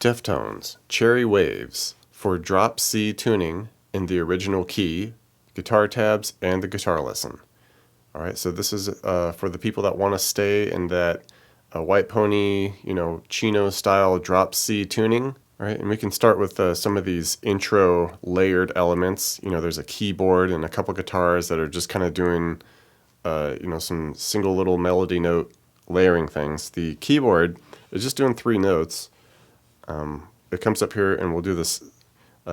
Deftones, Cherry Waves, for drop C tuning in the original key, guitar tabs, and the guitar lesson. Alright, so this is for the people that want to stay in that White Pony, Chino style drop C tuning. Alright, and we can start with some of these intro layered elements. There's a keyboard and a couple guitars that are just kind of doing some single little melody note layering things. The keyboard is just doing 3 notes. It comes up here and we'll do this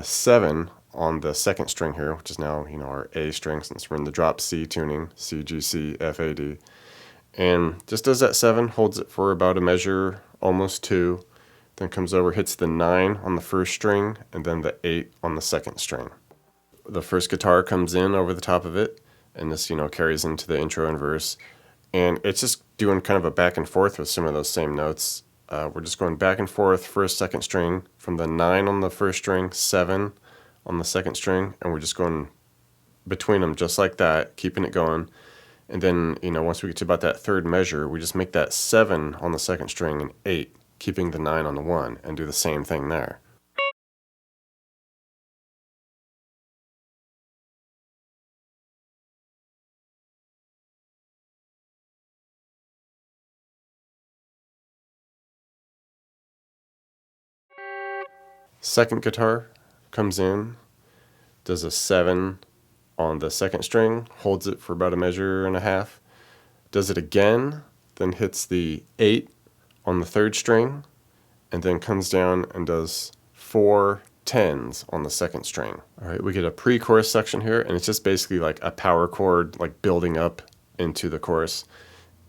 7 on the second string here, which is now our A string since we're in the drop C tuning, C, G, C, F, A, D. And just does that 7, holds it for about a measure, almost 2, then comes over, hits the 9 on the first string, and then the 8 on the second string. The first guitar comes in over the top of it, and this carries into the intro and verse. And it's just doing kind of a back and forth with some of those same notes. We're just going back and forth, first, second string, from the 9 on the first string, 7 on the second string, and we're just going between them just like that, keeping it going. And then, once we get to about that third measure, we just make that 7 on the second string and 8, keeping the 9 on the 1, and do the same thing there. Second guitar comes in, does a 7 on the second string, holds it for about a measure and a half, does it again, then hits the 8 on the third string, and then comes down and does 4 10s on the second string. Alright, we get a pre-chorus section here, and it's just basically like a power chord like building up into the chorus.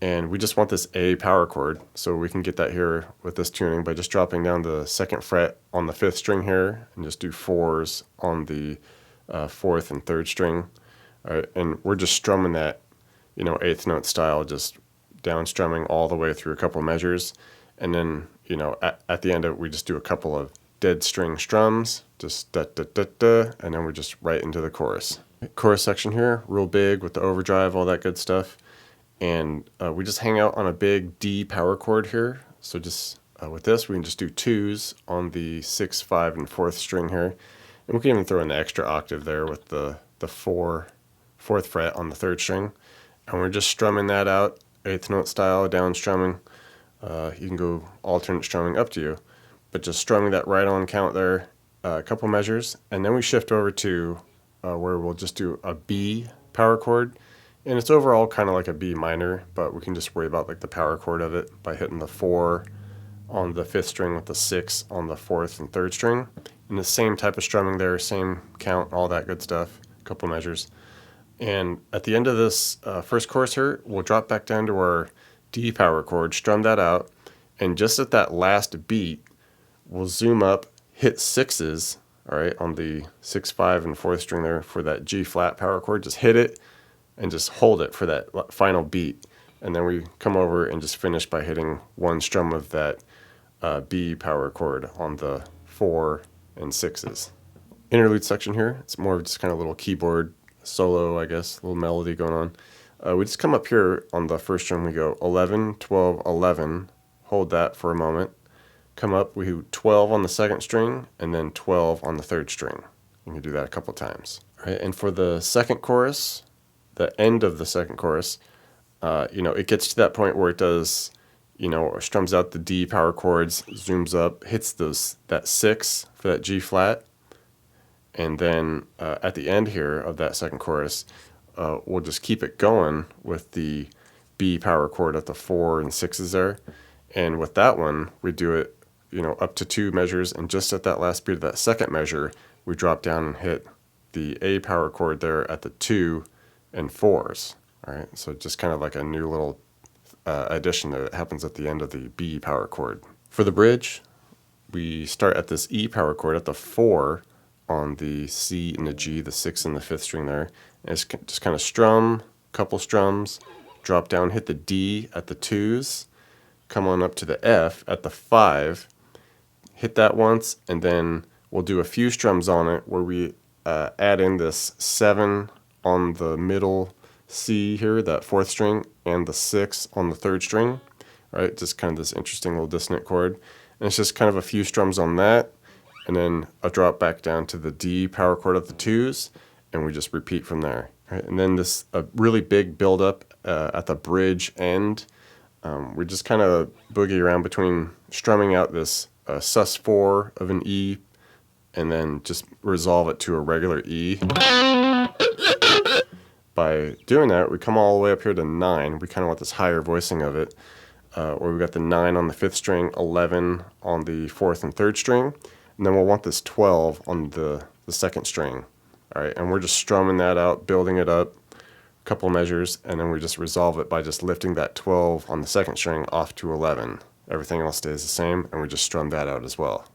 And we just want this A power chord, so we can get that here with this tuning by just dropping down the second fret on the 5th string here and just do 4s on the 4th and 3rd string. All right, and we're just strumming that 8th note style, just down strumming all the way through a couple measures. And then at the end of it, we just do a couple of dead string strums, just da da da da, and then we're just right into the chorus. Chorus section here, real big with the overdrive, all that good stuff. And we just hang out on a big D power chord here. So just with this, we can just do 2s on the 6, 5, and 4th string here. And we can even throw in the extra octave there with the 4th fret on the 3rd string. And we're just strumming that out, 8th note style, down strumming. You can go alternate strumming, up to you. But just strumming that right on count there, a couple measures. And then we shift over to where we'll just do a B power chord. And it's overall kind of like a B minor, but we can just worry about like the power chord of it by hitting the 4 on the 5th string with the 6 on the 4th and 3rd string. And the same type of strumming there, same count, all that good stuff, a couple measures. And at the end of this first chorus here, we'll drop back down to our D power chord, strum that out, and just at that last beat, we'll zoom up, hit 6s, all right, on the 6, 5, and 4th string there for that G flat power chord. Just hit it and just hold it for that final beat. And then we come over and just finish by hitting 1 strum of that B power chord on the 4 and 6s. Interlude section here, it's more of just kind of a little keyboard solo, I guess, a little melody going on. We just come up here on the first string, we go 11, 12, 11, hold that for a moment. Come up, we do 12 on the second string, and then 12 on the 3rd string. You can do that a couple times. All right, and for the second chorus, the end of the second chorus, it gets to that point where it does, strums out the D power chords, zooms up, hits that 6 for that G flat, and then at the end here of that second chorus, we'll just keep it going with the B power chord at the 4 and 6s there. And with that one, we do it, up to 2 measures, and just at that last beat of that second measure, we drop down and hit the A power chord there at the 2 and 4s. All right, so just kind of like a new little addition that happens at the end of the B power chord. For the bridge, we start at this E power chord at the 4 on the C and the G, the 6 and the 5th string there. And it's just kind of strum, couple strums, drop down, hit the D at the 2s, come on up to the F at the 5, hit that once, and then we'll do a few strums on it where we add in this 7 on the middle C here, that 4th string, and the 6 on the 3rd string. Right, just kind of this interesting little dissonant chord. And it's just kind of a few strums on that, and then a drop back down to the D power chord of the 2s, and we just repeat from there. Right? And then this a really big build up at the bridge end. We just kind of boogie around between strumming out this sus4 of an E, and then just resolve it to a regular E. By doing that, we come all the way up here to 9. We kind of want this higher voicing of it, where we've got the 9 on the 5th string, 11 on the 4th and 3rd string, and then we'll want this 12 on the 2nd string. All right, and we're just strumming that out, building it up, a couple measures, and then we just resolve it by just lifting that 12 on the 2nd string off to 11. Everything else stays the same, and we just strum that out as well.